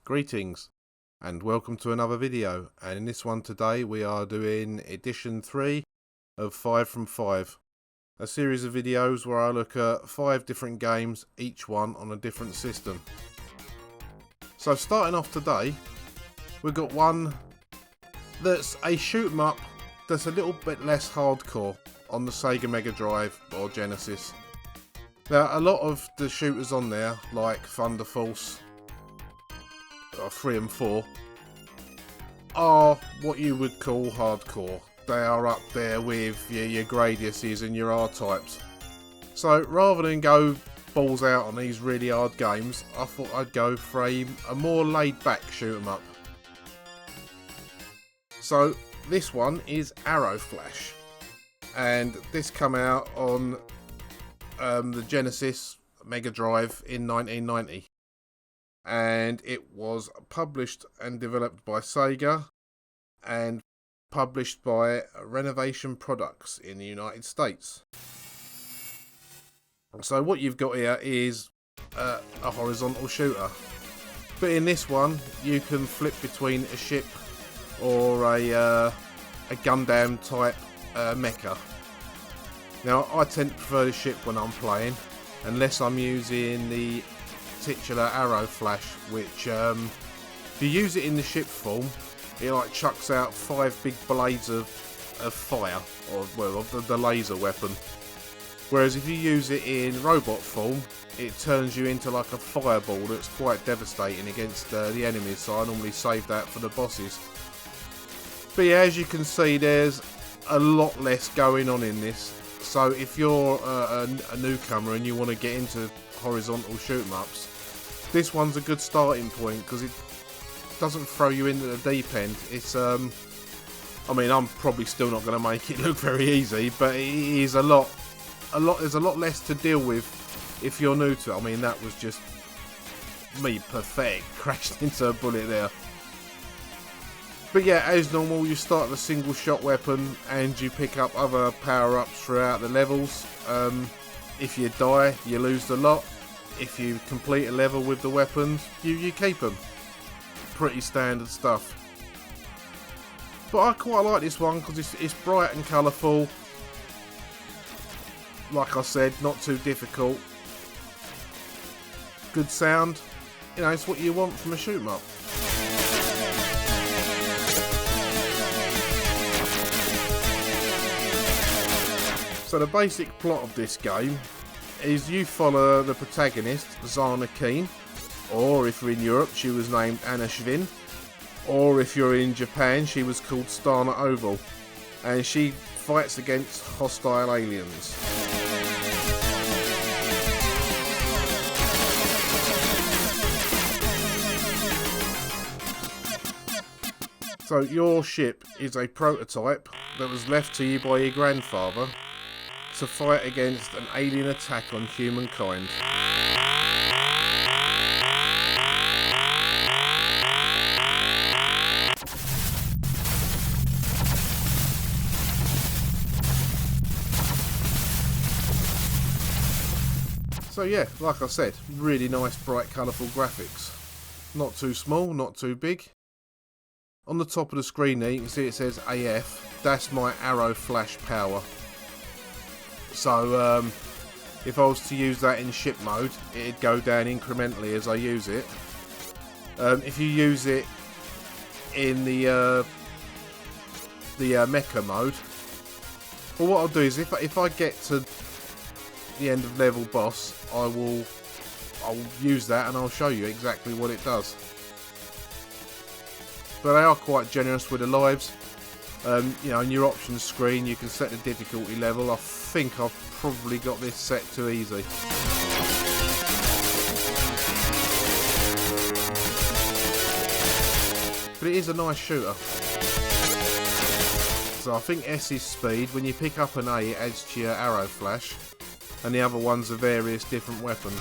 Greetings and welcome to another video, and in this one today we are doing edition 3 of 5 from 5, a series of videos where I look at 5 different games, each one on a different system. So starting off today, we've got one that's a shoot 'em up that's a little bit less hardcore on the Sega Mega Drive or Genesis. Now a lot of the shooters on there, like Thunder Force, 3 and 4, are what you would call hardcore. They are up there with your Gradiuses and your R-Types. So rather than go balls out on these really hard games, I thought I'd go for a more laid back shoot 'em up. So this one is Arrow Flash, and this came out on the Genesis Mega Drive in 1990. And it was published and developed by Sega and published by Renovation Products in the United States. So what you've got here is a horizontal shooter, but in this one you can flip between a ship or a Gundam type mecha. Now I tend to prefer the ship when I'm playing, unless I'm using the titular Arrow Flash, which if you use it in the ship form, it like chucks out 5 big blades of fire, or well, of the laser weapon. Whereas if you use it in robot form, it turns you into like a fireball that's quite devastating against the enemies. So I normally save that for the bosses. But yeah, as you can see, there's a lot less going on in this. So if you're a newcomer and you want to get into horizontal shoot 'em ups, this one's a good starting point because it doesn't throw you into the deep end. It's I mean, I'm probably still not going to make it look very easy, but it is there's a lot less to deal with if you're new to it. I mean, that was just me pathetic, crashed into a bullet there. But yeah, as normal, you start with a single shot weapon and you pick up other power-ups throughout the levels. If you die, you lose the lot. If you complete a level with the weapons, you keep them. Pretty standard stuff. But I quite like this one because it's bright and colourful. Like I said, not too difficult. Good sound. You know, it's what you want from a shoot 'em up. So the basic plot of this game is you follow the protagonist, Zana Keen, or if you're in Europe, she was named Anna Shvin, or if you're in Japan, she was called Stana Oval, and she fights against hostile aliens. So your ship is a prototype that was left to you by your grandfather to fight against an alien attack on humankind. So yeah, like I said, really nice, bright, colourful graphics. Not too small, not too big. On the top of the screen there you can see it says AF. That's my Arrow Flash power. So if I was to use that in ship mode, it'd go down incrementally as I use it. If you use it in the mecha mode, well, what I'll do is if I get to the end of level boss, I'll use that and I'll show you exactly what it does. But they are quite generous with the lives. You know, on your options screen you can set the difficulty level. I think I've probably got this set to easy. But it is a nice shooter. So I think S is speed. When you pick up an A, it adds to your Arrow Flash, and the other ones are various different weapons.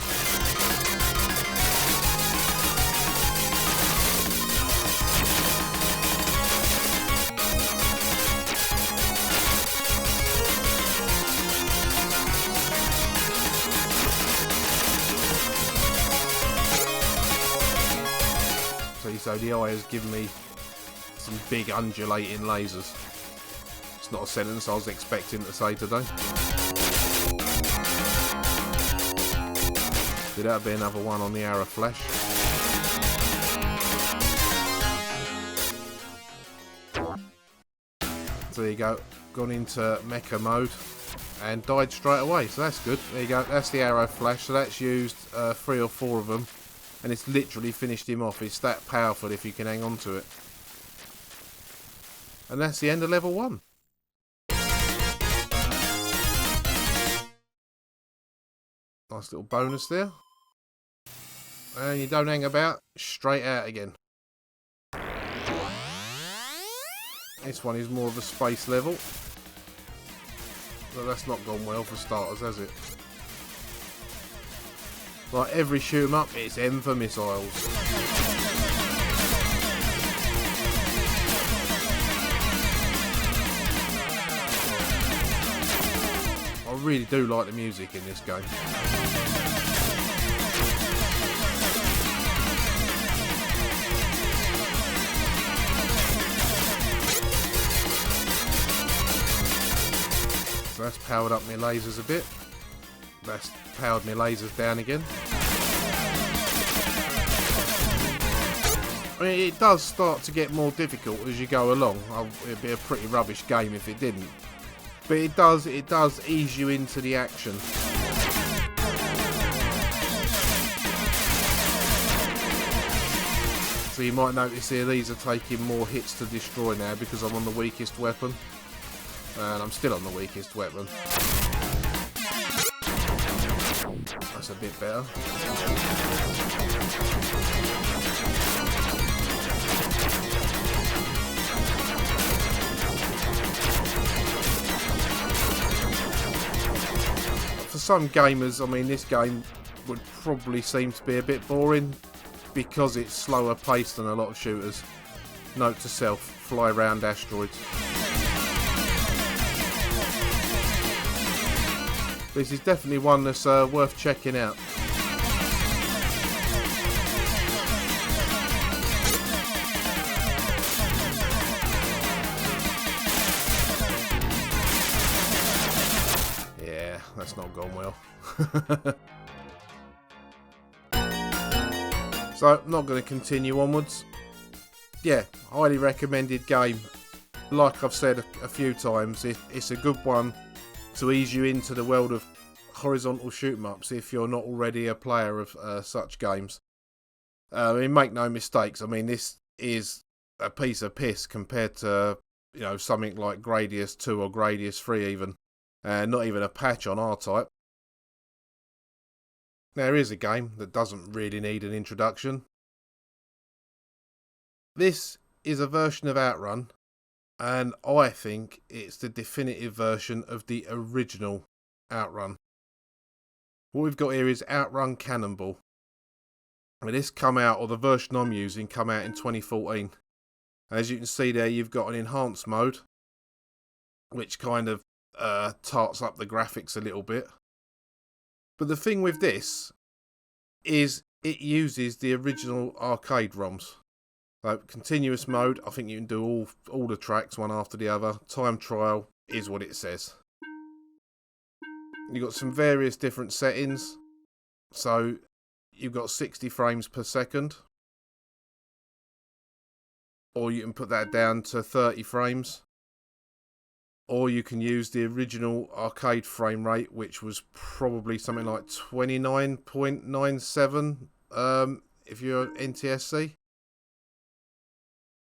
so the eye has given me some big undulating lasers. It's not a sentence I was expecting to say today. So that'll be another one on the arrow flash. So there you go, gone into mecha mode and died straight away, so that's good. There you go, that's the arrow flash, so that's used 3 or 4 of them, and it's literally finished him off. It's that powerful if you can hang on to it. And that's the end of level 1. Nice little bonus there. And you don't hang about, straight out again. This one is more of a space level. But that's not gone well for starters, has it? Like every shoot 'em up, it's M for missiles. I really do like the music in this game. So that's powered up my lasers a bit. That's powered my lasers down again. I mean, it does start to get more difficult as you go along. It'd be a pretty rubbish game if it didn't. But it does ease you into the action. So you might notice here these are taking more hits to destroy now because I'm on the weakest weapon. And I'm still on the weakest weapon. That's a bit better. For some gamers, I mean, this game would probably seem to be a bit boring because it's slower paced than a lot of shooters. Note to self, fly around asteroids. This is definitely one that's worth checking out. Yeah, that's not gone well. So, I'm not going to continue onwards. Yeah, highly recommended game. Like I've said a few times, it's a good one to ease you into the world of horizontal shoot-em-ups if you're not already a player of such games. I mean, make no mistakes. I mean, this is a piece of piss compared to, you know, something like Gradius 2 or Gradius 3 even. Not even a patch on R-Type. There is a game that doesn't really need an introduction. This is a version of OutRun, and I think it's the definitive version of the original OutRun. What we've got here is OutRun Cannonball. And this come out, or the version I'm using, come out in 2014. As you can see there, you've got an enhanced mode, which kind of tarts up the graphics a little bit. But the thing with this is it uses the original arcade ROMs. So continuous mode, I think you can do all the tracks one after the other. Time trial is what it says. You've got some various different settings. So you've got 60 frames per second. Or you can put that down to 30 frames. Or you can use the original arcade frame rate, which was probably something like 29.97 if you're NTSC.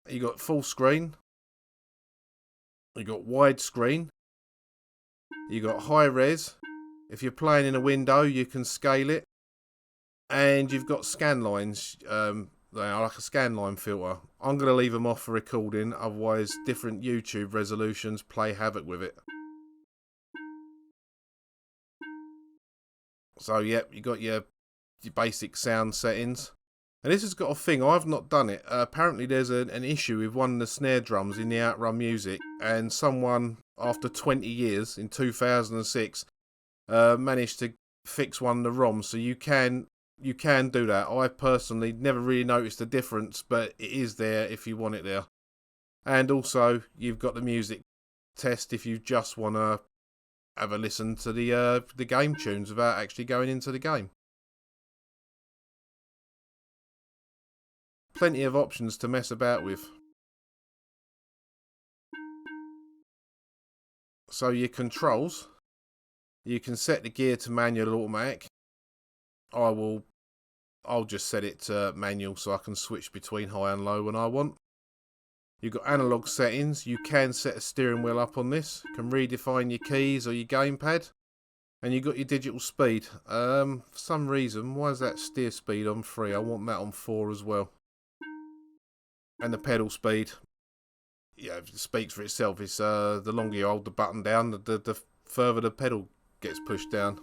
You got full screen. You got widescreen. You got high res. If you're playing in a window, you can scale it. And you've got scan lines. They are like a scan line filter. I'm going to leave them off for recording, otherwise different YouTube resolutions play havoc with it. So yep, you got your basic sound settings. And this has got a thing, I've not done it. Apparently there's an issue with one of the snare drums in the OutRun music, and someone after 20 years in 2006 managed to fix one of the ROMs, so you can you can do that. I personally never really noticed the difference, but it is there if you want it there. And also, you've got the music test if you just want to have a listen to the game tunes without actually going into the game. Plenty of options to mess about with. So your controls, you can set the gear to manual or automatic. I'll just set it to manual so I can switch between high and low when I want. You've got analog settings. You can set a steering wheel up on this. You can redefine your keys or your gamepad. And you've got your digital speed. For some reason, why is that steer speed on 3? I want that on 4 as well. And the pedal speed, yeah, it speaks for itself. It's the longer you hold the button down, the further the pedal gets pushed down.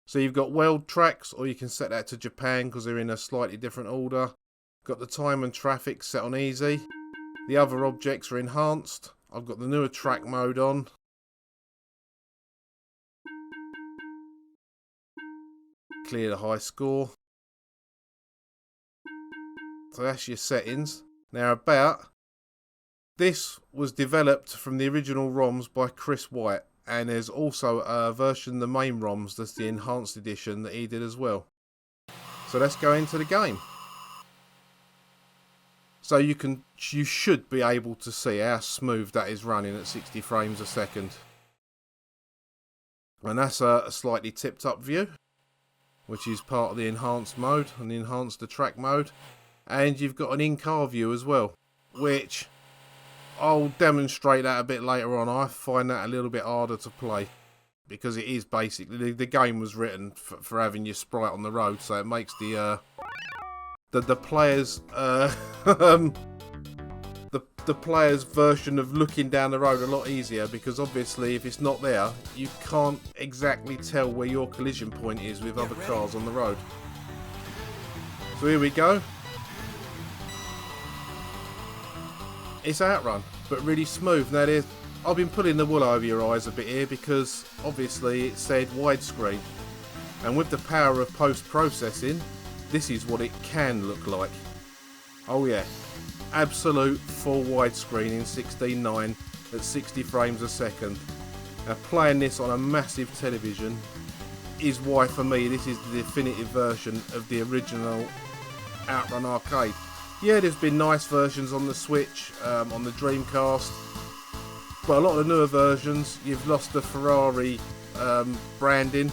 So you've got world tracks, or you can set that to Japan because they're in a slightly different order. Got the time and traffic set on easy. The other objects are enhanced. I've got the newer track mode on. Clear the high score. So that's your settings. Now this was developed from the original ROMs by Chris White, and there's also a version of the main ROMs that's the enhanced edition that he did as well. So let's go into the game. So you should be able to see how smooth that is running at 60 frames a second. And that's a slightly tipped up view, which is part of the enhanced mode and the enhanced track mode. And you've got an in-car view as well, which I'll demonstrate that a bit later on. I find that a little bit harder to play because it is basically the game was written for having your sprite on the road, so it makes the players the player's version of looking down the road a lot easier, because obviously if it's not there, you can't exactly tell where your collision point is with other cars on the road. So here we go. It's OutRun, but really smooth. Now I've been pulling the wool over your eyes a bit here because obviously it said widescreen, and with the power of post-processing, this is what it can look like. Oh yeah, absolute full widescreen in 16:9 at 60 frames a second. Now playing this on a massive television is why for me this is the definitive version of the original OutRun arcade. Yeah, there's been nice versions on the Switch, on the Dreamcast, but a lot of the newer versions, you've lost the Ferrari branding.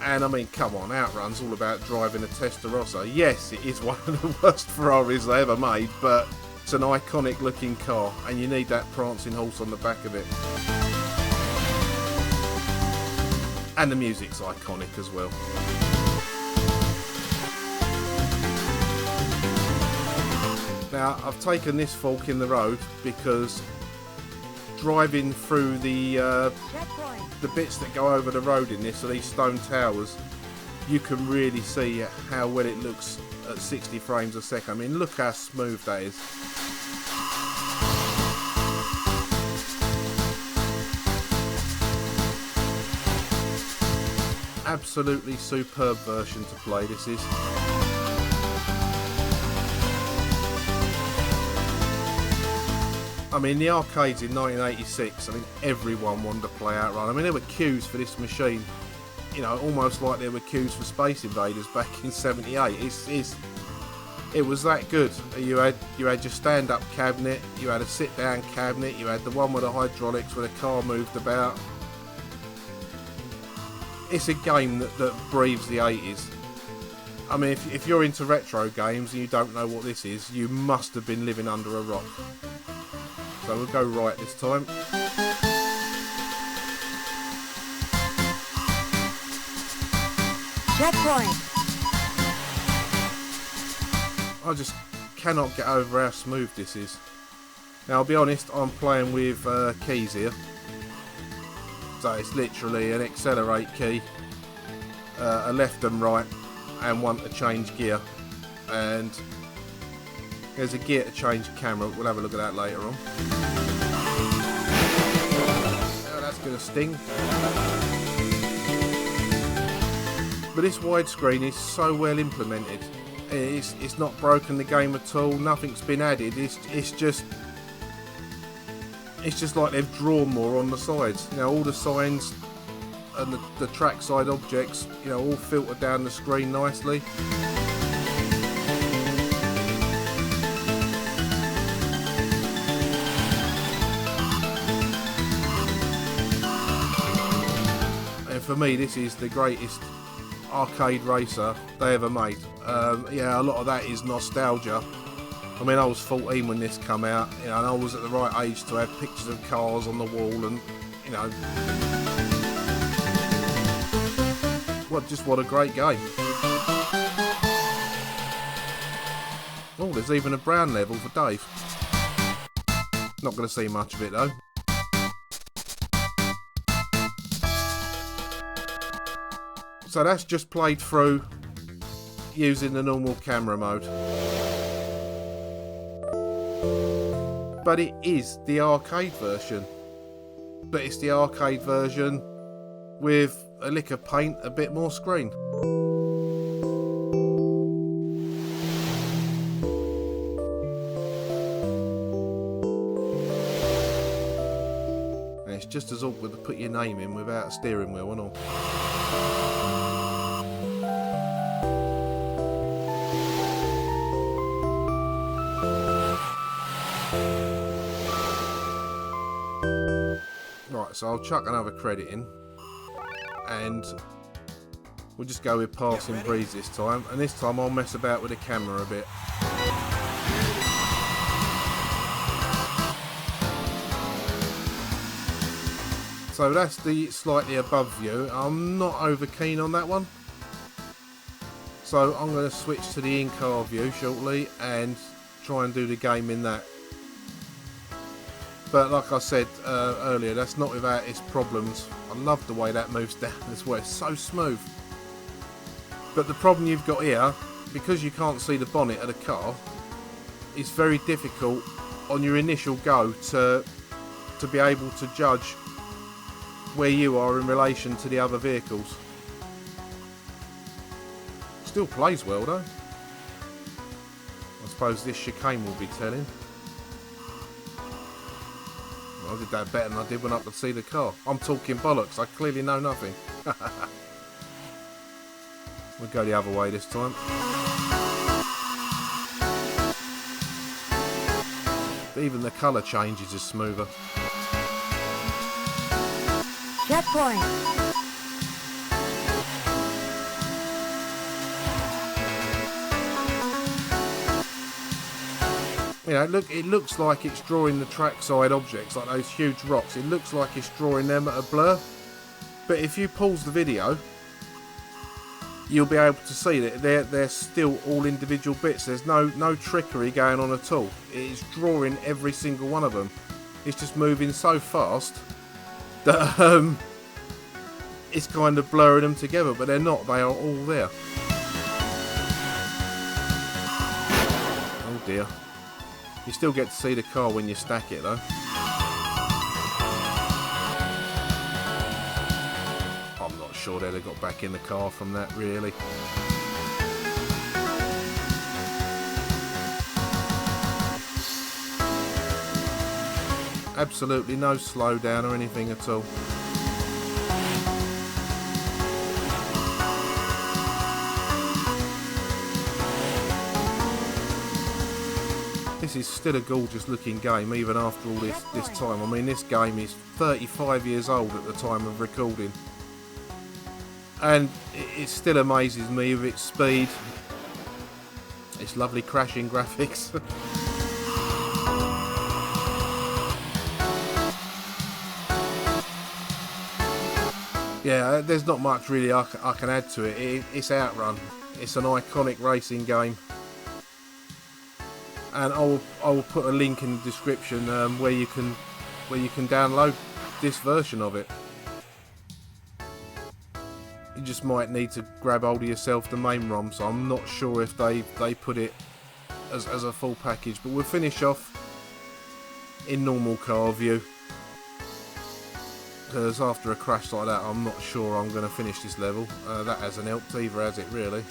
And I mean, come on, OutRun's all about driving a Testarossa. Yes, it is one of the worst Ferraris they ever made, but it's an iconic looking car, and you need that prancing horse on the back of it. And the music's iconic as well. Now, I've taken this fork in the road because driving through the bits that go over the road in this, so these stone towers, you can really see how well it looks at 60 frames a second. I mean, look how smooth that is. Absolutely superb version to play, this is. I mean, the arcades in 1986, I mean, everyone wanted to play OutRun. I mean, there were queues for this machine, you know, almost like there were queues for Space Invaders back in '78. It was that good. You had your stand-up cabinet, you had a sit-down cabinet, you had the one with the hydraulics where the car moved about. It's a game that breathes the 80s. I mean, if you're into retro games and you don't know what this is, you must have been living under a rock. So we'll go right this time. Checkpoint. I just cannot get over how smooth this is. Now, I'll be honest, I'm playing with keys here. So it's literally an accelerate key, a left and right, and one to change gear. And there's a gear to change camera. We'll have a look at that later on. Oh, that's going to sting. But this widescreen is so well implemented. It's not broken the game at all. Nothing's been added. It's just like they've drawn more on the sides. You know, all the signs and the trackside objects, you know, all filter down the screen nicely. And for me, this is the greatest arcade racer they ever made. Yeah, a lot of that is nostalgia. I mean, I was 14 when this came out, you know, and I was at the right age to have pictures of cars on the wall, and you know, what a great game. Oh, there's even a brown level for Dave. Not going to see much of it though. So that's just played through using the normal camera mode. But it is the arcade version. But it's the arcade version with a lick of paint, a bit more screen. And it's just as awkward to put your name in without a steering wheel and all. Right, so I'll chuck another credit in, and we'll just go with Passing Breeze this time, and this time I'll mess about with the camera a bit. So that's the slightly above view. I'm not over keen on that one, so I'm going to switch to the in-car view shortly and try and do the game in that. But like I said earlier, that's not without its problems. I love the way that moves down as well. It's so smooth. But the problem you've got here, because you can't see the bonnet of the car, it's very difficult on your initial go to be able to judge where you are in relation to the other vehicles. Still plays well though. I suppose this chicane will be telling. I did that better than I did when I could see the car. I'm talking bollocks, I clearly know nothing. We'll go the other way this time. Even the colour changes is smoother. Checkpoint. You know, look, it looks like it's drawing the trackside objects, like those huge rocks. It looks like it's drawing them at a blur. But if you pause the video, you'll be able to see that they're still all individual bits. There's no trickery going on at all. It's drawing every single one of them. It's just moving so fast that it's kind of blurring them together, but they're not. They are all there. Oh dear. You still get to see the car when you stack it though. I'm not sure they'd have got back in the car from that really. Absolutely no slowdown or anything at all. This is still a gorgeous looking game even after all this time. I mean, this game is 35 years old at the time of recording, and it still amazes me with its speed, its lovely crashing graphics. Yeah, there's not much really I can add to it. It's OutRun. It's an iconic racing game. And I will put a link in the description where you can download this version of it. You just might need to grab hold of yourself the main ROM, so I'm not sure if they put it as a full package. But we'll finish off in normal car view. because after a crash like that, I'm not sure I'm going to finish this level. That hasn't helped either, has it, really?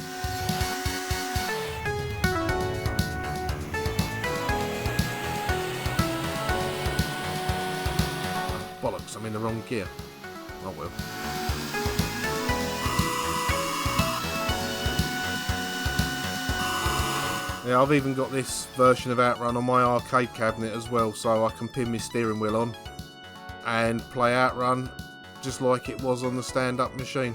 Bollocks, I'm in the wrong gear. Oh well. Yeah, I've even got this version of OutRun on my arcade cabinet as well, so I can pin my steering wheel on and play OutRun just like it was on the stand-up machine.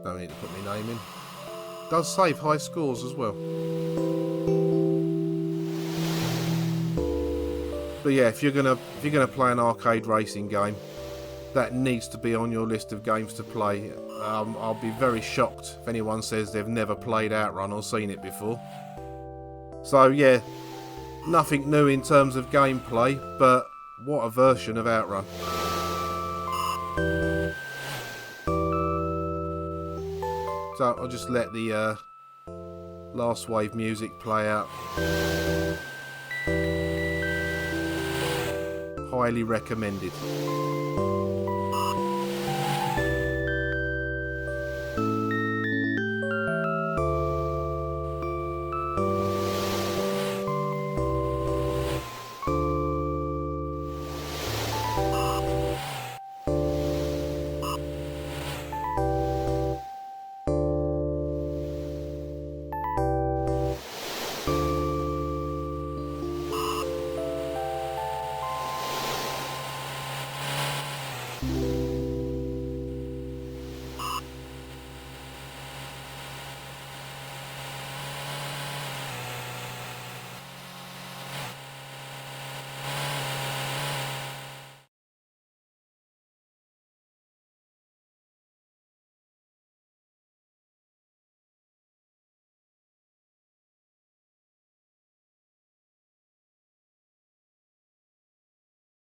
Don't need to put my name in. Does save high scores as well. But yeah, if you're gonna play an arcade racing game, that needs to be on your list of games to play. I'll be very shocked if anyone says they've never played OutRun or seen it before. So yeah, nothing new in terms of gameplay, but what a version of OutRun. So I'll just let the last wave music play out. Highly recommended.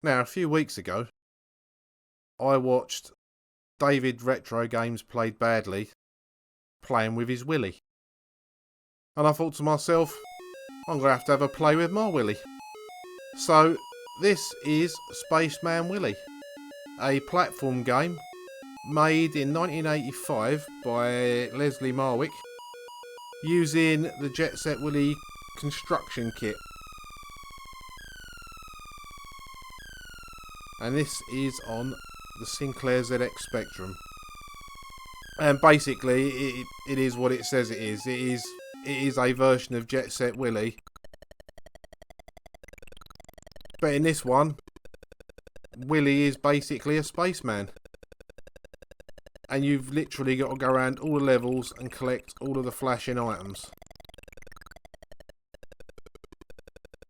Now, a few weeks ago, I watched David Retro Games Played Badly playing with his Willy. And I thought to myself, I'm going to have a play with my Willy. So, this is Space Man Willy, a platform game made in 1985 by Leslie Marwick using the Jet Set Willy construction kit. And this is on the Sinclair ZX Spectrum. And basically, it is what it says it is. It is a version of Jet Set Willy. But in this one, Willy is basically a spaceman. And you've literally got to go around all the levels and collect all of the flashing items.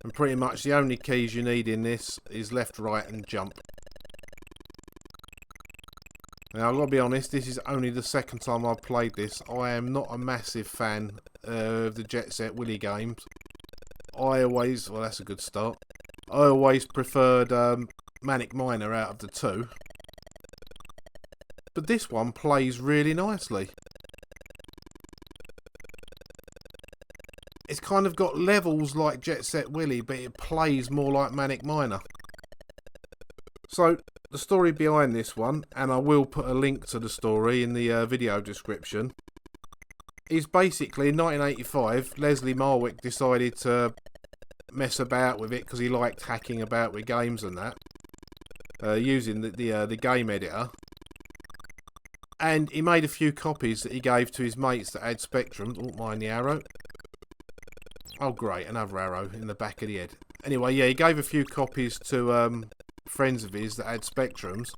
And pretty much the only keys you need in this is left, right and jump. Now I've got to be honest, this is only the second time I've played this. I am not a massive fan of the Jet Set Willy games. Well that's a good start. I always preferred Manic Miner out of the two. But this one plays really nicely. It's kind of got levels like Jet Set Willy, but it plays more like Manic Miner. So, the story behind this one, and I will put a link to the story in the video description, is basically in 1985, Leslie Marwick decided to mess about with it because he liked hacking about with games and that, using the game editor. And he made a few copies that he gave to his mates that had Spectrums. Oh, mind the arrow. Oh great, another arrow in the back of the head. Anyway, yeah, he gave a few copies to friends of his that had Spectrums.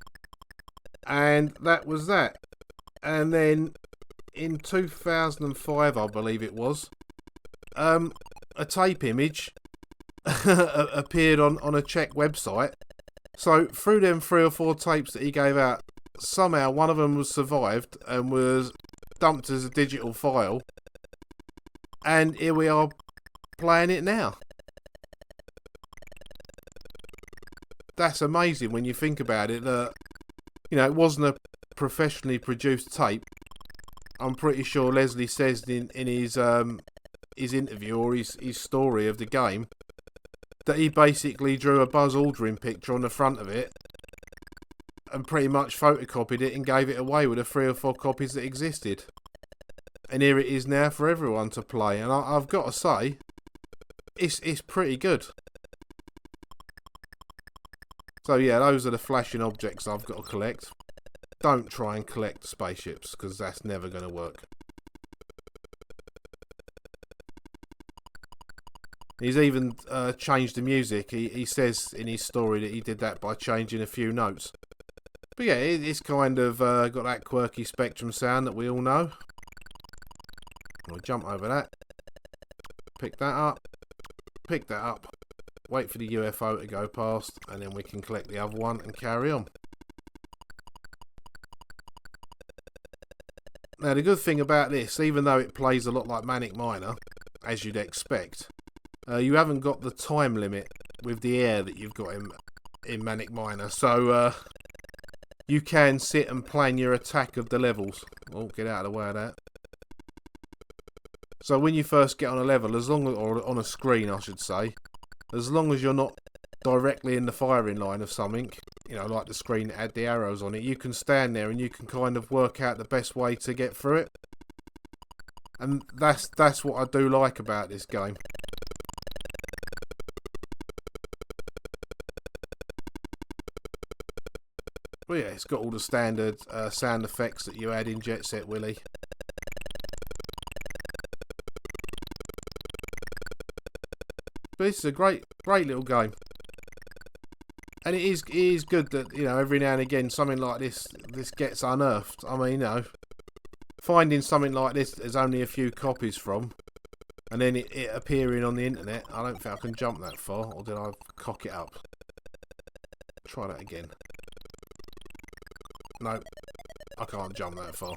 And that was that. And then in 2005, I believe it was, a tape image appeared on a Czech website. So through them 3 or 4 tapes that he gave out, somehow one of them was survived and was dumped as a digital file. And here we are playing it now. That's amazing when you think about it. That, you know, it wasn't a professionally produced tape. I'm pretty sure Leslie says in his interview or his story of the game that he basically drew a Buzz Aldrin picture on the front of it and pretty much photocopied it and gave it away with the 3 or 4 copies that existed. And here it is now for everyone to play. And I've got to say, it's pretty good. So yeah, those are the flashing objects I've got to collect. Don't try and collect spaceships, because that's never going to work. He's even changed the music. He says in his story that he did that by changing a few notes. But yeah, it's kind of got that quirky Spectrum sound that we all know. I'll jump over that. Pick that up. Pick that up. Wait for the UFO to go past, and then we can collect the other one and carry on. Now, the good thing about this, even though it plays a lot like Manic Miner, as you'd expect, you haven't got the time limit with the air that you've got in Manic Miner. So, you can sit and plan your attack of the levels. Oh, get out of the way of that. So when you first get on a level, or on a screen I should say, as long as you're not directly in the firing line of something, you know, like the screen that had the arrows on it, you can stand there and you can kind of work out the best way to get through it. And that's what I do like about this game. But yeah, it's got all the standard sound effects that you had in Jet Set Willy. But this is a great little game. And it is good that, you know, every now and again something like this gets unearthed. I mean, you know, finding something like this there's only a few copies from, and then it appearing on the internet. I don't think I can jump that far, or did I cock it up? Try that again. No, I can't jump that far.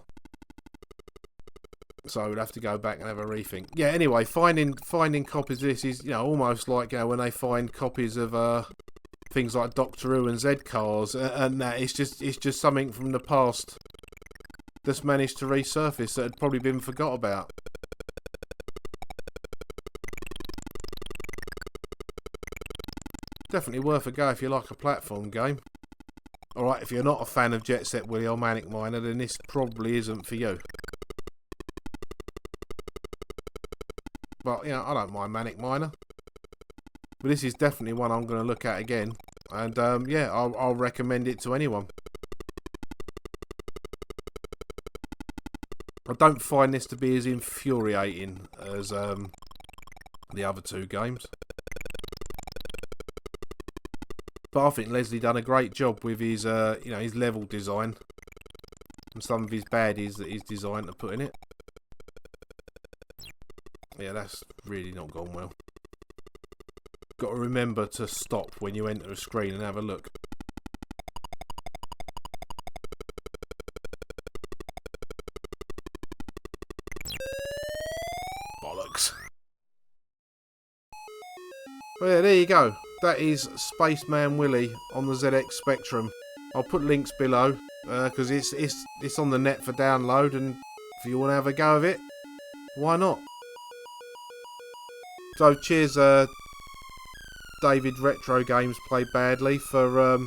So we'd have to go back and have a rethink. Yeah, anyway, finding copies of this is, you know, almost like, you know, when they find copies of things like Doctor Who and Z-Cars and that. It's just something from the past that's managed to resurface that had probably been forgot about. Definitely worth a go if you like a platform game. Alright, if you're not a fan of Jet Set Willy or Manic Miner, then this probably isn't for you. But, you know, I don't mind Manic Miner. But this is definitely one I'm going to look at again. And, yeah, I'll recommend it to anyone. I don't find this to be as infuriating as the other two games. But I think Leslie done a great job with his, you know, his level design and some of his baddies that he's designed to put in it. Yeah, that's really not gone well. Got to remember to stop when you enter a screen and have a look. Bollocks. Well, yeah, there you go. That is Space Man Willy on the ZX Spectrum. I'll put links below because it's on the net for download, and if you want to have a go of it, why not? So cheers, David Retro Games Play Badly, for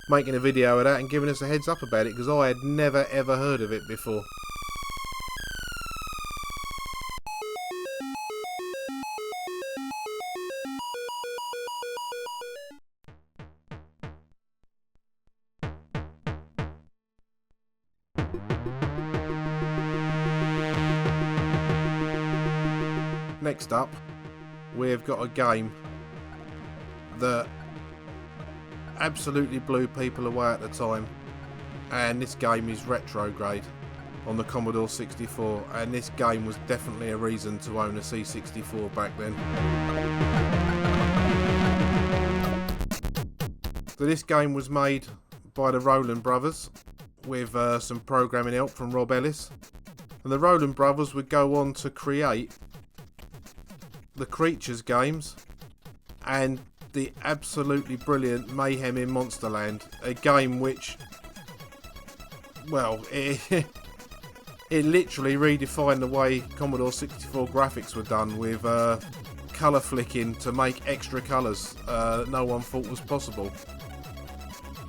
making a video of that and giving us a heads up about it, because I had never ever heard of it before. Next up, we've got a game that absolutely blew people away at the time, and this game is Retrograde on the Commodore 64, and this game was definitely a reason to own a C64 back then. So this game was made by the Roland brothers with some programming help from Rob Ellis, and the Roland brothers would go on to create the Creatures games and the absolutely brilliant Mayhem in Monsterland, a game which, well, it it literally redefined the way Commodore 64 graphics were done, with colour flicking to make extra colours that no one thought was possible.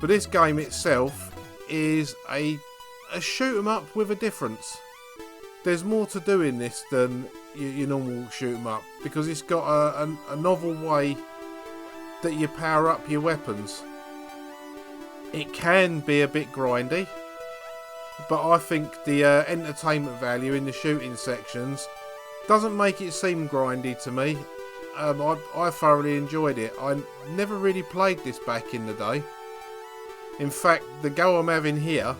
But this game itself is a shoot 'em up with a difference. There's more to do in this than your normal shoot 'em up, because it's got a novel way that you power up your weapons. It can be a bit grindy, but I think the entertainment value in the shooting sections doesn't make it seem grindy to me. I thoroughly enjoyed it. I never really played this back in the day. In fact, the go I'm having here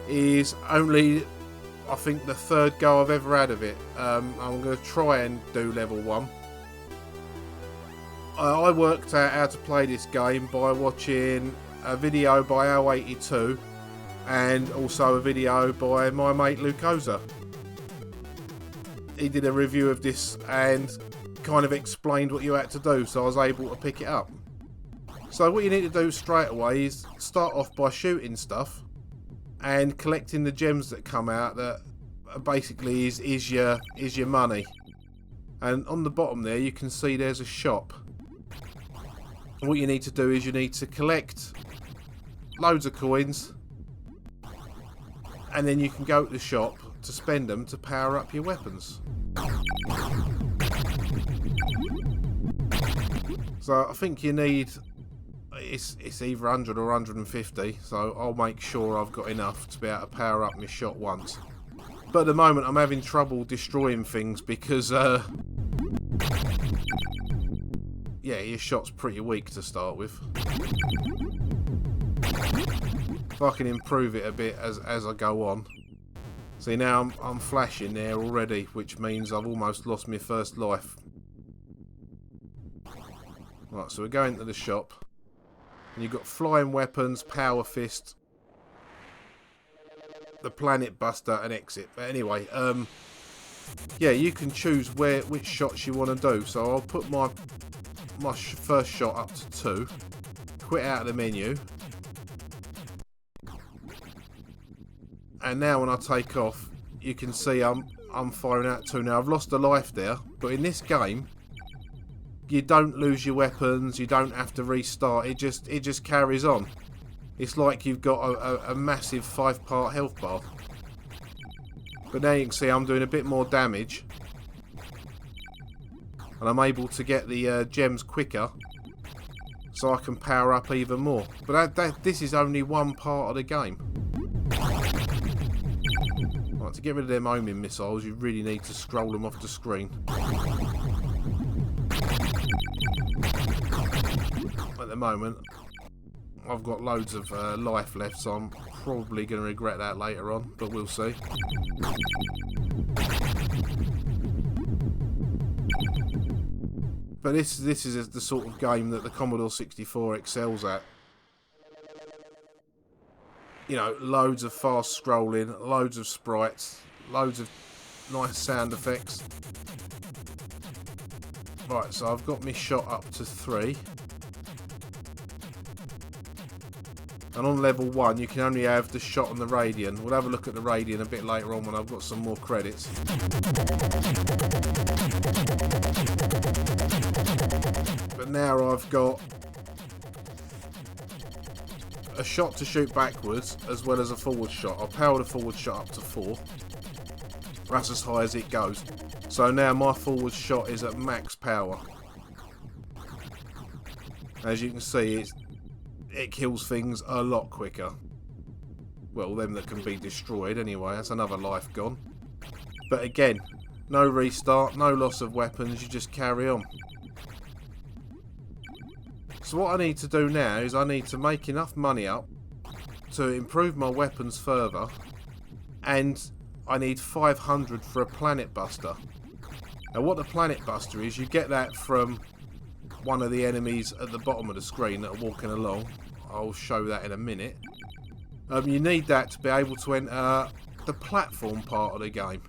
is only, I think, the third go I've ever had of it. I'm going to try and do level 1. I worked out how to play this game by watching a video by Al82 and also a video by my mate Lukozer. He did a review of this and kind of explained what you had to do, so I was able to pick it up. So what you need to do straight away is start off by shooting stuff and collecting the gems that come out, that basically is your money. And on the bottom there you can see there's a shop. And what you need to do is you need to collect loads of coins, and then you can go to the shop to spend them to power up your weapons. So I think you need, it's either 100 or 150, so I'll make sure I've got enough to be able to power up my shot once. But at the moment I'm having trouble destroying things because yeah, your shot's pretty weak to start with. If I can improve it a bit as I go on. See, now I'm flashing there already, which means I've almost lost my first life. Right, so we're going to the shop. And you've got flying weapons, power fist, the planet buster, and exit. But anyway, yeah, you can choose which shots you want to do. So I'll put my first shot up to 2. Quit out of the menu. And now when I take off, you can see I'm firing out 2. Now I've lost a life there, but in this game you don't lose your weapons, you don't have to restart, it just carries on. It's like you've got a massive 5-part health bar. But now you can see I'm doing a bit more damage, and I'm able to get the gems quicker, so I can power up even more. But this is only one part of the game. Right, to get rid of them homing missiles, you really need to scroll them off the screen. At the moment, I've got loads of life left, so I'm probably going to regret that later on, but we'll see. But this is the sort of game that the Commodore 64 excels at. You know, loads of fast scrolling, loads of sprites, loads of nice sound effects. Right, so I've got my shot up to 3. And on level 1 you can only have the shot and the radian. We'll have a look at the radian a bit later on when I've got some more credits. But now I've got a shot to shoot backwards as well as a forward shot. I'll power the forward shot up to 4. That's as high as it goes. So now my forward shot is at max power. As you can see, it kills things a lot quicker. Well, them that can be destroyed anyway. That's another life gone. But again, no restart, no loss of weapons, you just carry on. So what I need to do now is I need to make enough money up to improve my weapons further, and I need 500 for a planet buster. Now what the planet buster is, you get that from one of the enemies at the bottom of the screen that are walking along. I'll show that in a minute. You need that to be able to enter the platform part of the game.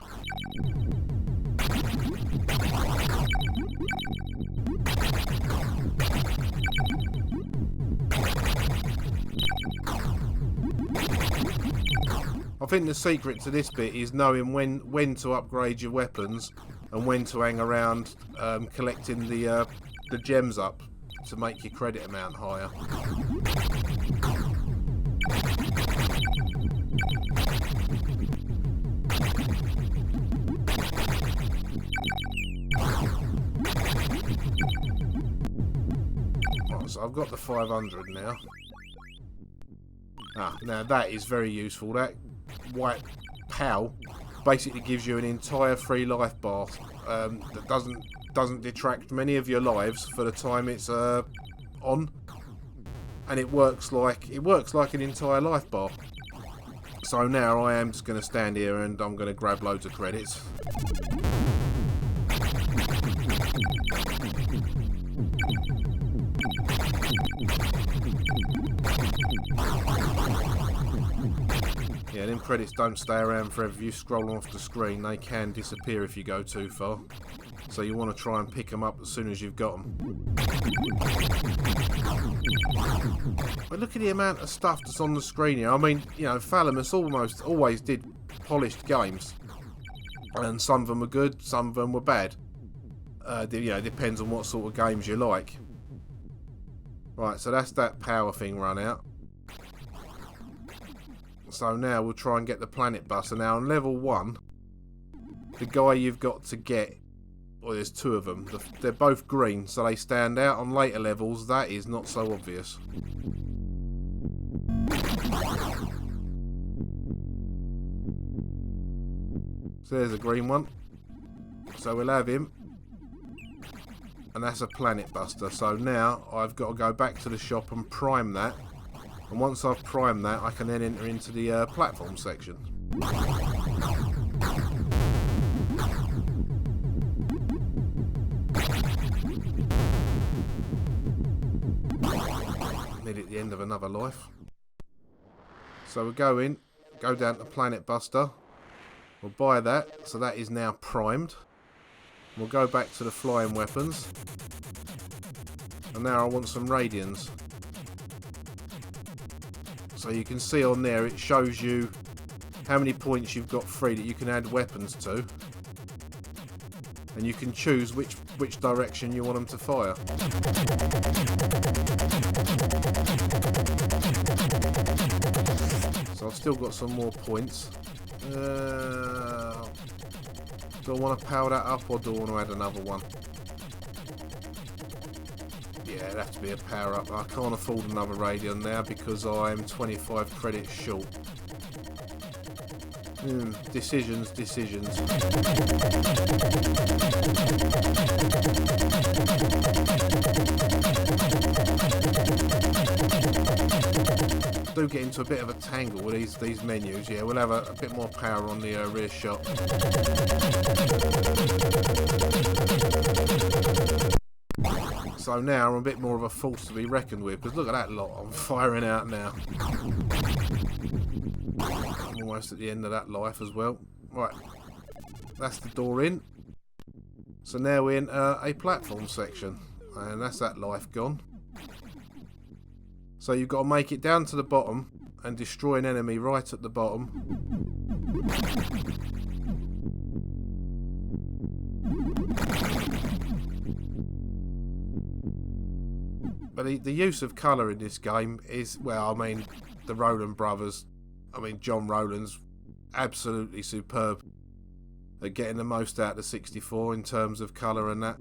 I think the secret to this bit is knowing when to upgrade your weapons and when to hang around collecting the gems up to make your credit amount higher. Right, so I've got the 500 now. Now that is very useful. That white POW basically gives you an entire free life bar that doesn't detract many of your lives for the time it's on, and it works like an entire life bar. So now I am just going to stand here and I'm going to grab loads of credits. Yeah, them credits don't stay around forever. If you scroll off the screen, they can disappear if you go too far. So you want to try and pick them up as soon as you've got them. But look at the amount of stuff that's on the screen here. I mean, you know, Thalamus almost always did polished games. And some of them were good, some of them were bad. You know, depends on what sort of games you like. Right, so that's that power thing run out. So now we'll try and get the planet buster. Now on level 1, the guy you've got to get, well, there's 2 of them. They're both green, so they stand out. On later levels, that is not so obvious. So there's a green one. So we'll have him. And that's a planet buster. So now I've got to go back to the shop and prime that. And once I've primed that, I can then enter into the platform section. Nearly at the end of another life. So we'll go in, go down to Planet Buster. We'll buy that, so that is now primed. We'll go back to the flying weapons. And now I want some radians. So you can see on there, it shows you how many points you've got free that you can add weapons to. And you can choose which direction you want them to fire. So I've still got some more points. Do I want to power that up or do I want to add another one? Yeah, it'd have to be a power up. I can't afford another radian now because I'm 25 credits short. Decisions. Do get into a bit of a tangle with these menus. Yeah, we'll have a bit more power on the rear shot. So now I'm a bit more of a force to be reckoned with, because look at that lot I'm firing out now. I'm almost at the end of that life as well. Right, that's the door in. So now we're in a platform section, and that's that life gone. So you've got to make it down to the bottom and destroy an enemy right at the bottom. But the use of colour in this game is, well, I mean, the Rowland brothers, I mean, John Rowland's absolutely superb at getting the most out of the 64 in terms of colour and that.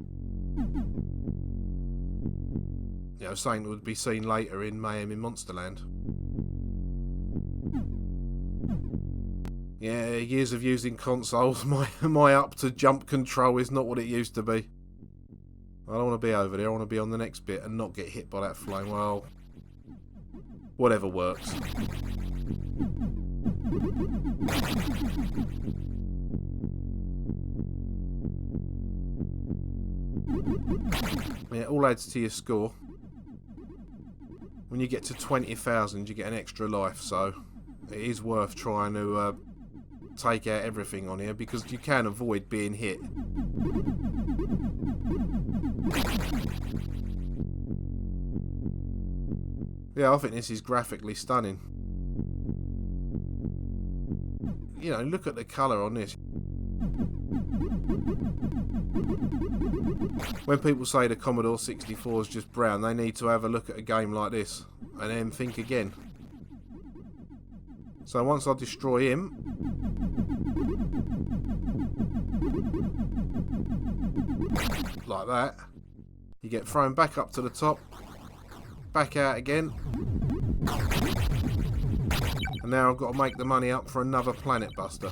You know, something that would be seen later in Mayhem in Monsterland. Yeah, years of using consoles, my up to jump control is not what it used to be. I don't want to be over there, I want to be on the next bit and not get hit by that flame. Well, whatever works. Yeah, it all adds to your score. When you get to 20,000 you get an extra life, so it is worth trying to take out everything on here because you can avoid being hit. Yeah, I think this is graphically stunning. you know, look at the colour on this. When people say the Commodore 64 is just brown, they need to have a look at a game like this and then think again. So once I destroy him, like that, you get thrown back up to the top, back out again, and now I've got to make the money up for another Planet Buster,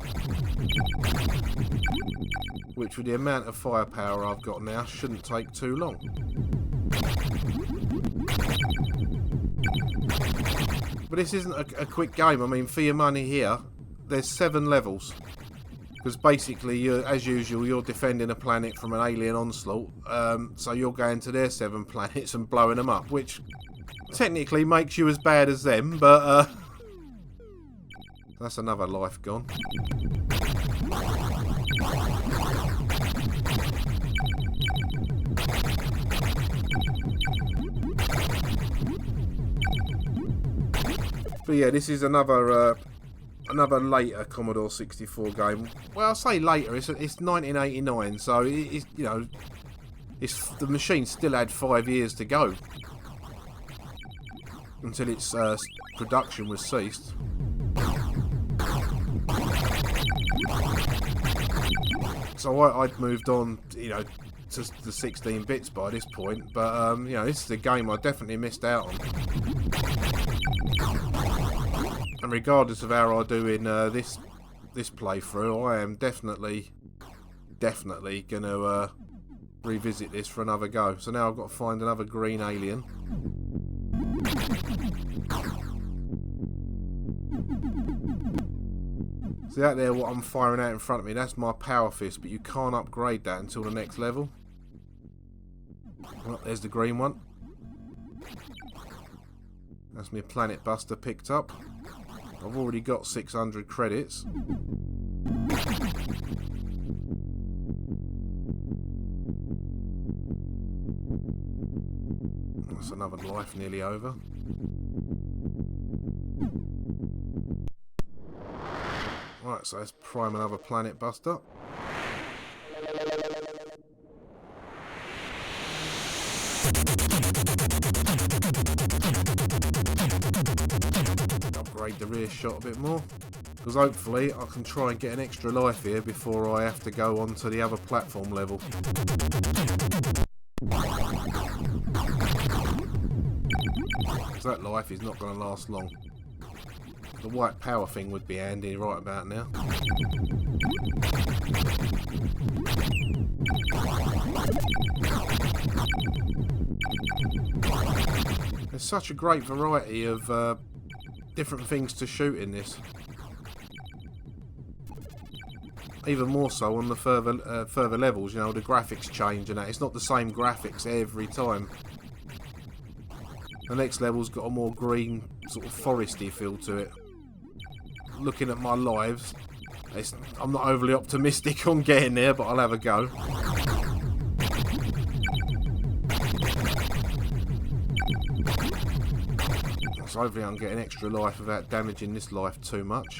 which with the amount of firepower I've got now shouldn't take too long. But this isn't a quick game. I mean, for your money here, there's 7 levels. Because basically, as usual, you're defending a planet from an alien onslaught. So you're going to their 7 planets and blowing them up, which technically makes you as bad as them, but that's another life gone. But yeah, this is another later Commodore 64 game. Well, I'll say later. It's 1989, so it's, you know, the machine still had 5 years to go until its production was ceased. So I'd moved on, you know, to the 16 bits by this point. But you know, this is a game I definitely missed out on. And regardless of how I do in this playthrough, I am definitely going to revisit this for another go. So now I've got to find another green alien. See out there what I'm firing out in front of me? That's my power fist, but you can't upgrade that until the next level. Well, there's the green one. That's my Planet Buster picked up. I've already got 600 credits. That's another life nearly over. Right, so let's prime another Planet Buster. Upgrade the rear shot a bit more, because hopefully I can try and get an extra life here before I have to go on to the other platform level. So that life is not going to last long. The white power thing would be handy right about now. There's such a great variety of different things to shoot in this. Even more so on the further levels, you know, the graphics change and that. It's not the same graphics every time. The next level's got a more green, sort of foresty feel to it. Looking at my lives, I'm not overly optimistic on getting there, but I'll have a go. So hopefully I can get an extra life without damaging this life too much.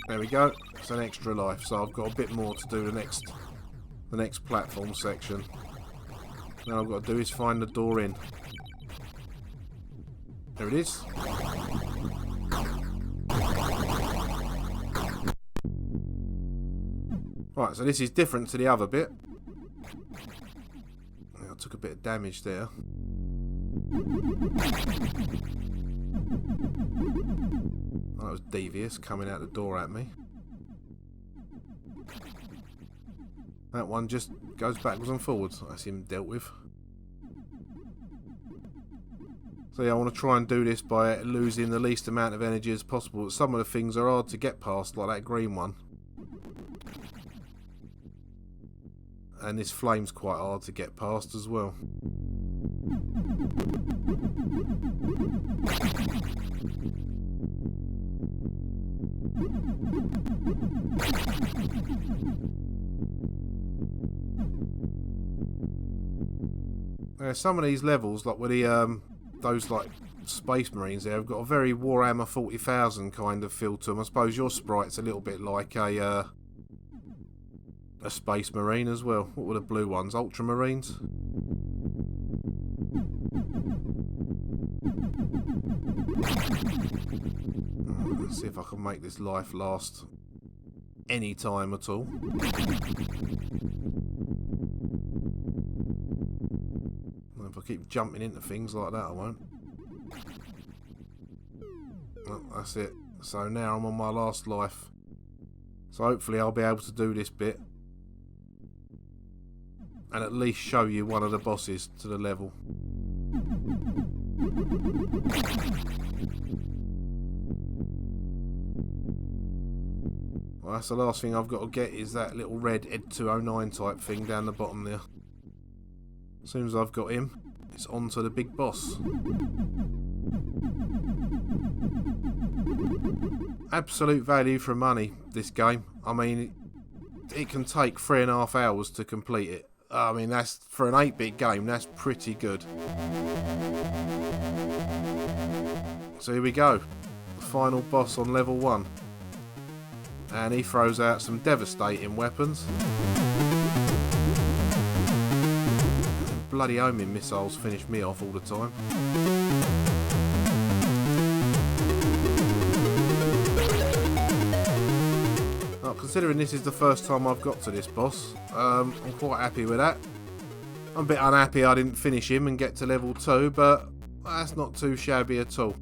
There we go. It's an extra life, so I've got a bit more to do the next platform section. Now I've got to do is find the door in. There it is. Right, so this is different to the other bit. I took a bit of damage there. That was devious, coming out the door at me. That one just goes backwards and forwards. That's him dealt with. So yeah, I want to try and do this by losing the least amount of energy as possible. Some of the things are hard to get past, like that green one. And this flame's quite hard to get past as well. Some of these levels, like with the those like Space Marines there have got a very Warhammer 40,000 kind of feel to them. I suppose your sprite's a little bit like a Space Marine as well. What were the blue ones? Ultramarines? Let's see if I can make this life last any time at all. If I keep jumping into things like that, I won't. Oh, that's it. So now I'm on my last life. So hopefully I'll be able to do this bit and at least show you one of the bosses to the level. Well, that's the last thing I've got to get, is that little red Ed 209 type thing down the bottom there. As soon as I've got him, it's on to the big boss. Absolute value for money, this game. I mean, it can take 3.5 hours to complete it. I mean, that's, for an 8-bit game, that's pretty good. So here we go. The final boss on level 1. And he throws out some devastating weapons. Bloody homing missiles finish me off all the time. Now, considering this is the first time I've got to this boss, I'm quite happy with that. I'm a bit unhappy I didn't finish him and get to level 2, but that's not too shabby at all.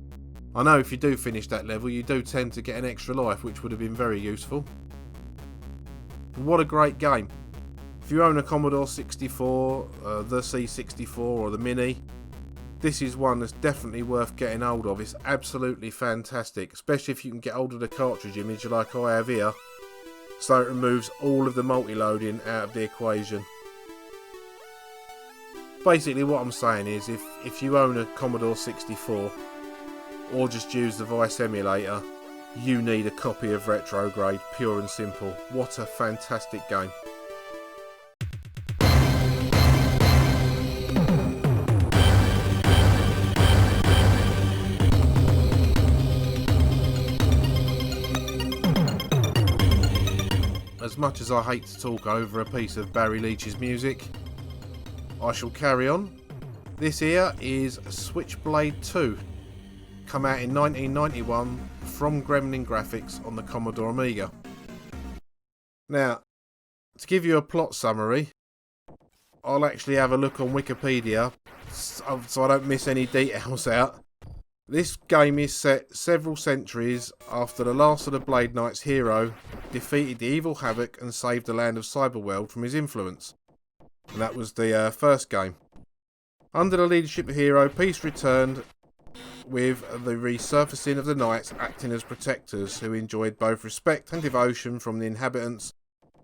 I know if you do finish that level, you do tend to get an extra life, which would have been very useful. What a great game. If you own a Commodore 64, the C64 or the Mini, this is one that's definitely worth getting hold of. It's absolutely fantastic, especially if you can get hold of the cartridge image like I have here, so it removes all of the multi-loading out of the equation. Basically what I'm saying is, if you own a Commodore 64 or just use the Vice emulator, you need a copy of Retrograde, pure and simple. What a fantastic game. As much as I hate to talk over a piece of Barry Leach's music, I shall carry on. This here is Switchblade 2. Come out in 1991 from Gremlin Graphics on the Commodore Amiga. Now, to give you a plot summary, I'll actually have a look on Wikipedia so I don't miss any details out. This game is set several centuries after the last of the Blade Knight's hero defeated the evil Havoc and saved the land of Cyberworld from his influence. And that was the first game. Under the leadership of Hero, peace returned with the resurfacing of the Knights acting as protectors who enjoyed both respect and devotion from the inhabitants,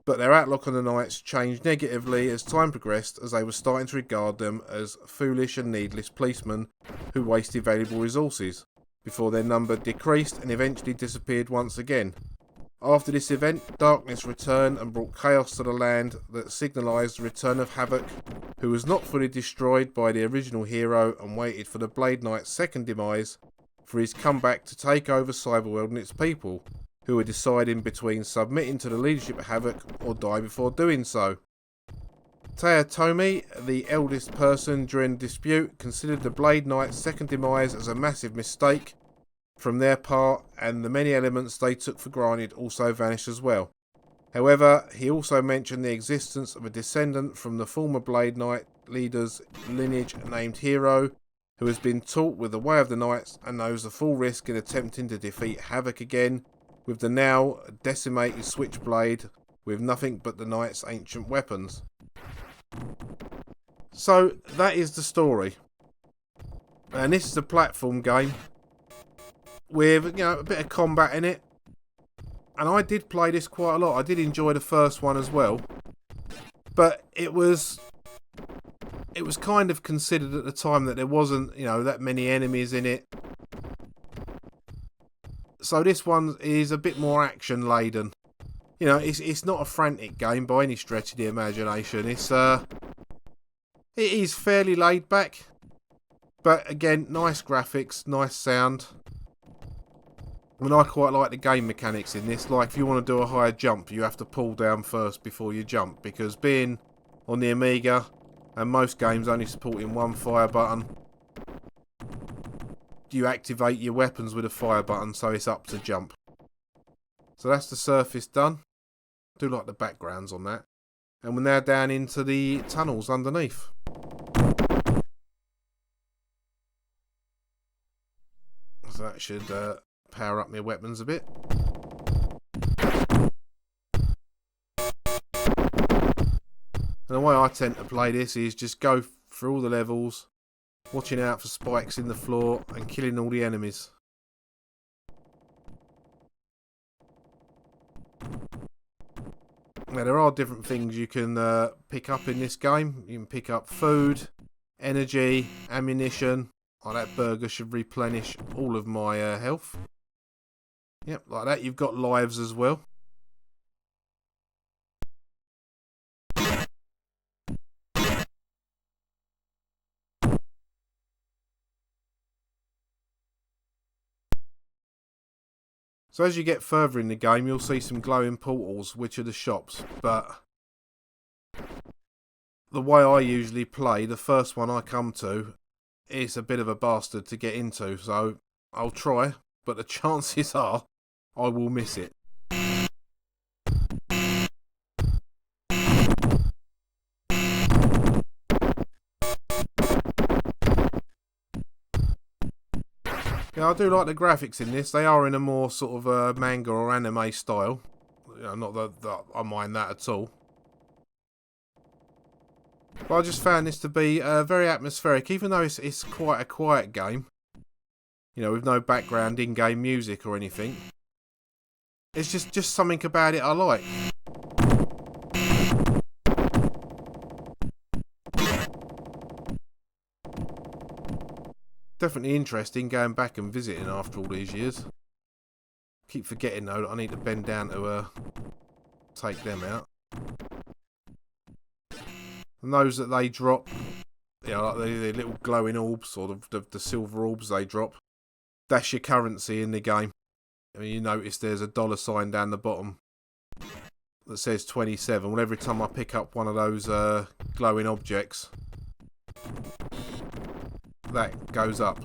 but their outlook on the Knights changed negatively as time progressed, as they were starting to regard them as foolish and needless policemen who wasted valuable resources, before their number decreased and eventually disappeared once again. After this event, darkness returned and brought chaos to the land that signalised the return of Havoc, who was not fully destroyed by the original hero and waited for the Blade Knight's second demise for his comeback to take over Cyberworld and its people, who were deciding between submitting to the leadership of Havoc or die before doing so. Toyotomi, the eldest person during the dispute, considered the Blade Knight's second demise as a massive mistake from their part, and the many elements they took for granted also vanished as well. However, he also mentioned the existence of a descendant from the former Blade Knight leader's lineage named Hero, who has been taught with the way of the Knights and knows the full risk in attempting to defeat Havoc again, with the now decimated Switchblade with nothing but the Knights' ancient weapons. So that is the story. And this is a platform game with, you know, a bit of combat in it. And I did play this quite a lot. I did enjoy the first one as well. But it was kind of considered at the time that there wasn't, you know, that many enemies in it. So this one is a bit more action laden. You know, it's not a frantic game by any stretch of the imagination. It is fairly laid back. But again, nice graphics, nice sound. I mean, I quite like the game mechanics in this. Like, if you want to do a higher jump, you have to pull down first before you jump. Because being on the Amiga, and most games only supporting one fire button, you activate your weapons with a fire button, so it's up to jump. So that's the surface done. I do like the backgrounds on that. And we're now down into the tunnels underneath. So that should power up my weapons a bit. And the way I tend to play this is just go through all the levels, watching out for spikes in the floor and killing all the enemies. Now there are different things you can pick up in this game. You can pick up food, energy, ammunition. Oh, that burger should replenish all of my health. Yep, like that. You've got lives as well. So as you get further in the game, you'll see some glowing portals, which are the shops. But the way I usually play, the first one I come to, is a bit of a bastard to get into. So I'll try, but the chances are I will miss it. Yeah, I do like the graphics in this. They are in a more sort of manga or anime style. You know, not that I mind that at all. But I just found this to be very atmospheric, even though it's quite a quiet game. You know, with no background in-game music or anything. It's just something about it I like. Definitely interesting going back and visiting after all these years. Keep forgetting though that I need to bend down to take them out. And those that they drop, you know, like the little glowing orbs or the silver orbs they drop, that's your currency in the game. I mean, you notice there's a $sign down the bottom that says 27. Well, every time I pick up one of those glowing objects, that goes up.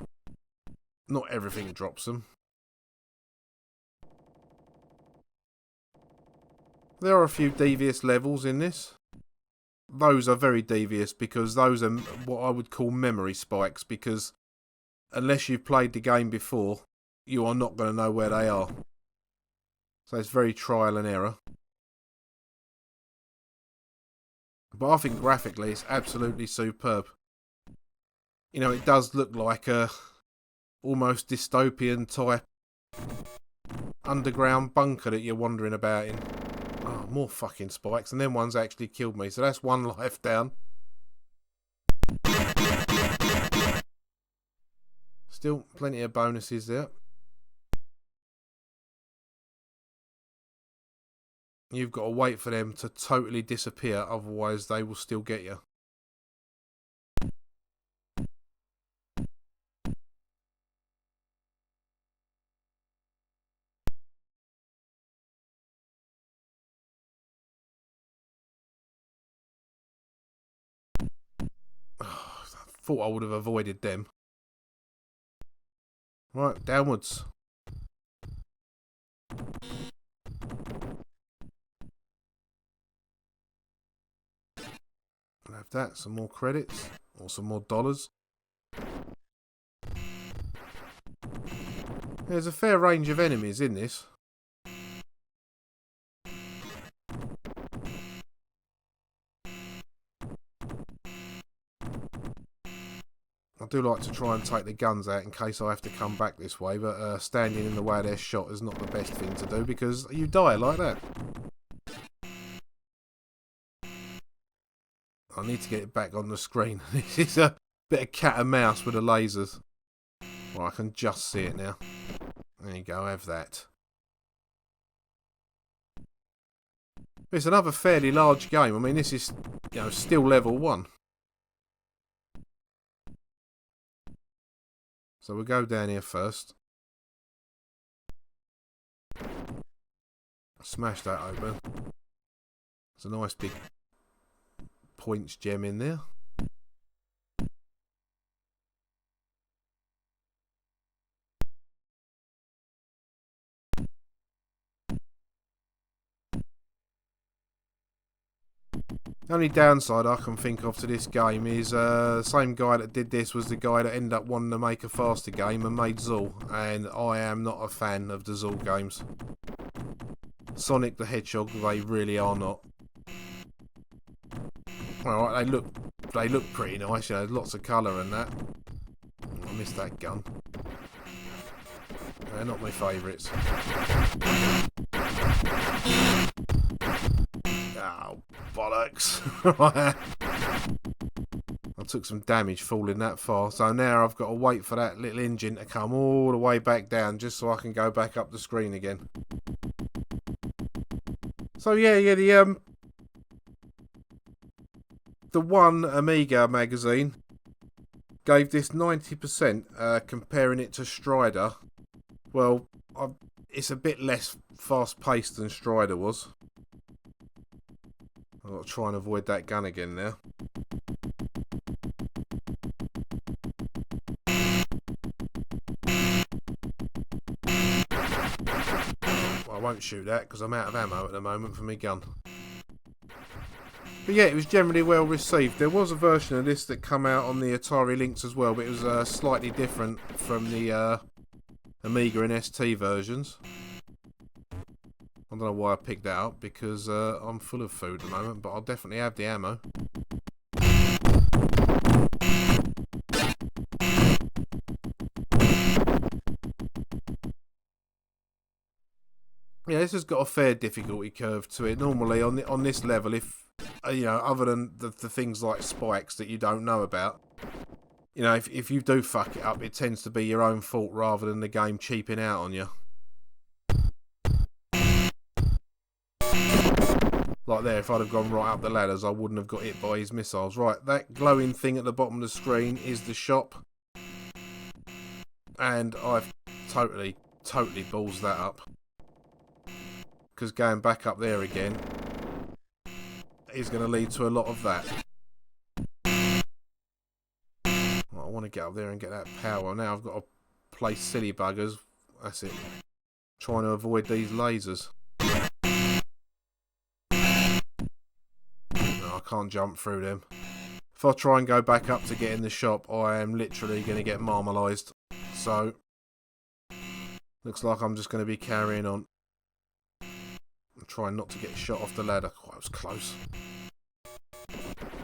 Not everything drops them. There are a few devious levels in this. Those are very devious because those are what I would call memory spikes, because unless you've played the game before, you are not going to know where they are. So it's very trial and error. But I think graphically it's absolutely superb. You know, it does look like a almost dystopian type underground bunker that you're wandering about in. Oh, more fucking spikes, and then one's actually killed me, so that's one life down. Still plenty of bonuses there. You've got to wait for them to totally disappear, otherwise they will still get you. Oh, I thought I would have avoided them. Right, downwards. I'll have that, some more credits, or some more dollars. There's a fair range of enemies in this. I do like to try and take the guns out in case I have to come back this way, but standing in the way of their shot is not the best thing to do because you die like that. I need to get it back on the screen. This is a bit of cat and mouse with the lasers. Well, I can just see it now. There you go, have that. It's another fairly large game. I mean, this is, you know, still level 1. So we'll go down here first. Smash that open. There's a nice big points gem in there. The only downside I can think of to this game is the same guy that did this was the guy that ended up wanting to make a faster game and made Zool, and I am not a fan of the Zool games. Sonic the Hedgehog, they really are not. Alright, they look pretty nice, you know, lots of colour and that. I missed that gun. They're not my favourites. Oh, bollocks. I took some damage falling that far, so now I've got to wait for that little engine to come all the way back down just so I can go back up the screen again. So yeah, the One Amiga magazine gave this 90%, comparing it to Strider. Well, it's a bit less fast-paced than Strider was. I've got to try and avoid that gun again now. Well, I won't shoot that because I'm out of ammo at the moment for my gun. But yeah, it was generally well received. There was a version of this that come out on the Atari Lynx as well, but it was slightly different from the Amiga and ST versions. I don't know why I picked that up, because I'm full of food at the moment, but I'll definitely have the ammo. Yeah, this has got a fair difficulty curve to it. Normally on this level, if you know, other than the things like spikes that you don't know about, you know, if you do fuck it up, it tends to be your own fault rather than the game cheaping out on you. Like there, if I'd have gone right up the ladders, I wouldn't have got hit by his missiles. Right, that glowing thing at the bottom of the screen is the shop. And I've totally ballsed that up. Because going back up there again is going to lead to a lot of that. Well, I want to get up there and get that power. Now I've got to play silly buggers. That's it. Trying to avoid these lasers. No, I can't jump through them. If I try and go back up to get in the shop, I am literally going to get marmalised. So, looks like I'm just going to be carrying on. I'm trying not to get shot off the ladder. Oh, that was close.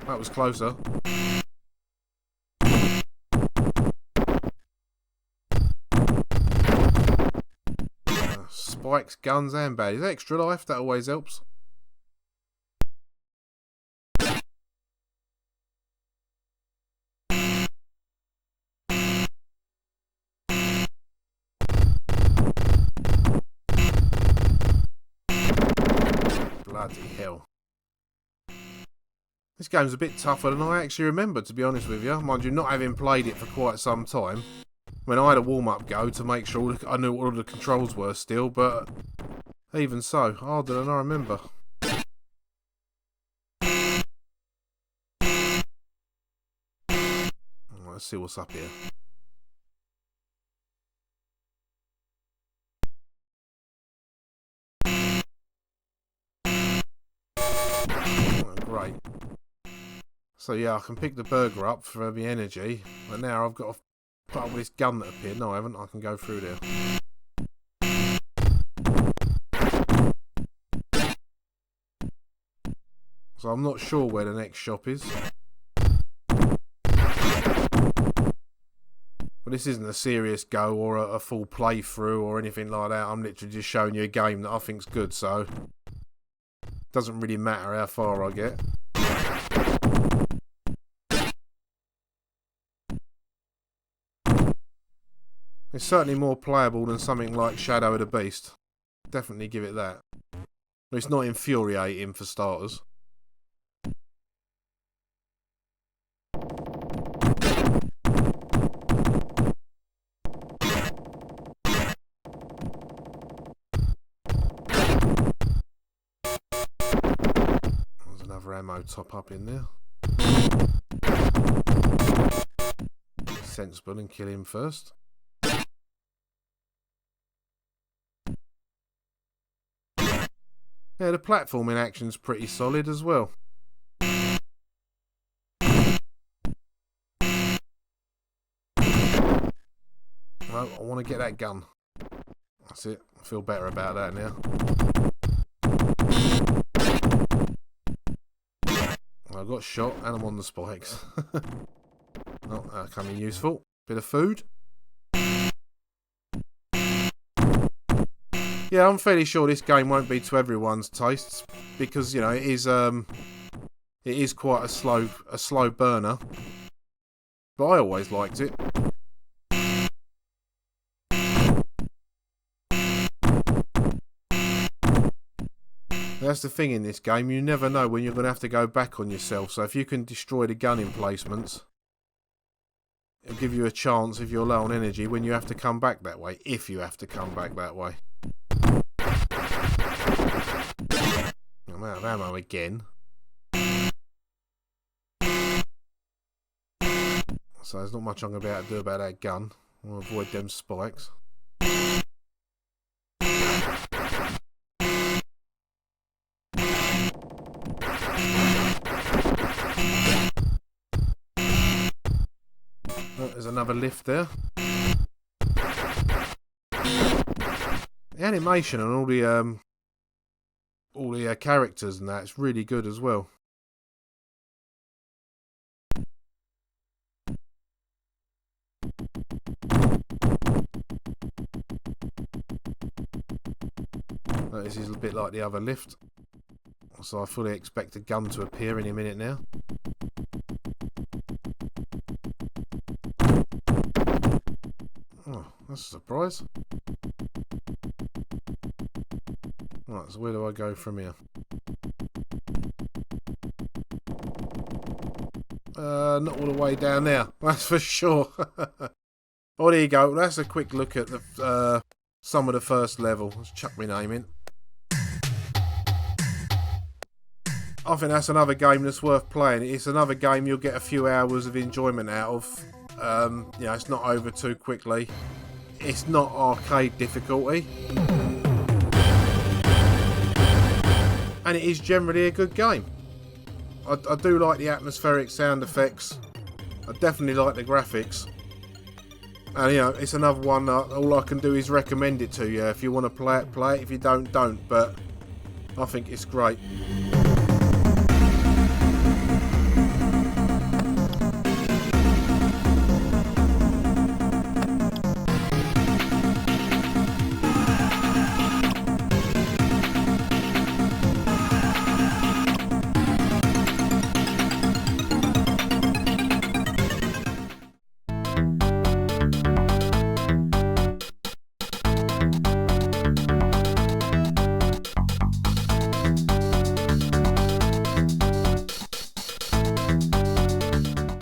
That was closer. Spikes, guns and baddies. Extra life, that always helps. Bloody hell. This game's a bit tougher than I actually remember, to be honest with you. Mind you, not having played it for quite some time. I mean, I had a warm-up go to make sure I knew what all the controls were still, but even so, harder than I remember. Let's see what's up here. Oh, great. So yeah, I can pick the burger up for the energy, but now I've got to put up with this gun that appeared. No, I haven't. I can go through there. So I'm not sure where the next shop is. But this isn't a serious go or a full playthrough or anything like that. I'm literally just showing you a game that I think's good, so it doesn't really matter how far I get. It's certainly more playable than something like Shadow of the Beast. Definitely give it that. But it's not infuriating for starters. ammo top up in there. Sensible and kill him first. Yeah, the platforming action's pretty solid as well. No, I want to get that gun. That's it. I feel better about that now. I got shot and I'm on the spikes. Oh, coming useful. Bit of food. Yeah, I'm fairly sure this game won't be to everyone's tastes because, you know, it is quite a slow burner. But I always liked it. That's the thing in this game, you never know when you're going to have to go back on yourself, so if you can destroy the gun emplacements, it'll give you a chance if you're low on energy when you have to come back that way, if you have to come back that way. I'm out of ammo again. So there's not much I'm going to be able to do about that gun. I'll avoid them spikes. Oh, there's another lift there. The animation and all the characters and that, it's really good as well. This is a bit like the other lift, so I fully expect a gun to appear any minute now. Oh, that's a surprise. Right, so where do I go from here? Not all the way down there, that's for sure. Oh, there you go. That's a quick look at the some of the first level. Let's chuck my name in. I think that's another game that's worth playing. It's another game you'll get a few hours of enjoyment out of. You know, it's not over too quickly. It's not arcade difficulty. And it is generally a good game. I do like the atmospheric sound effects. I definitely like the graphics. And, you know, it's another one that all I can do is recommend it to you. If you want to play it, play it. If you don't, don't. But I think it's great.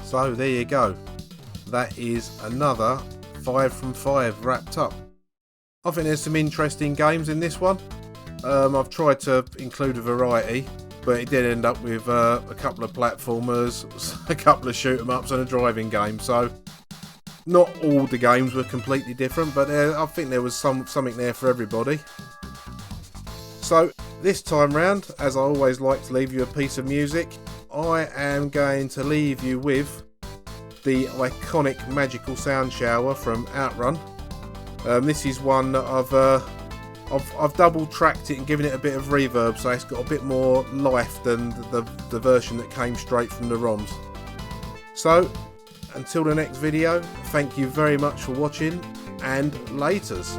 So there you go. That is another 5 from 5 wrapped up. I think there's some interesting games in this one. I've tried to include a variety, but it did end up with a couple of platformers, a couple of shoot 'em ups and a driving game. So not all the games were completely different, but I think there was something there for everybody. So this time round, as I always like to leave you a piece of music, I am going to leave you with the iconic magical sound shower from OutRun. This is one that I've double tracked it and given it a bit of reverb, so it's got a bit more life than the version that came straight from the ROMs. So until the next video, thank you very much for watching, and laters.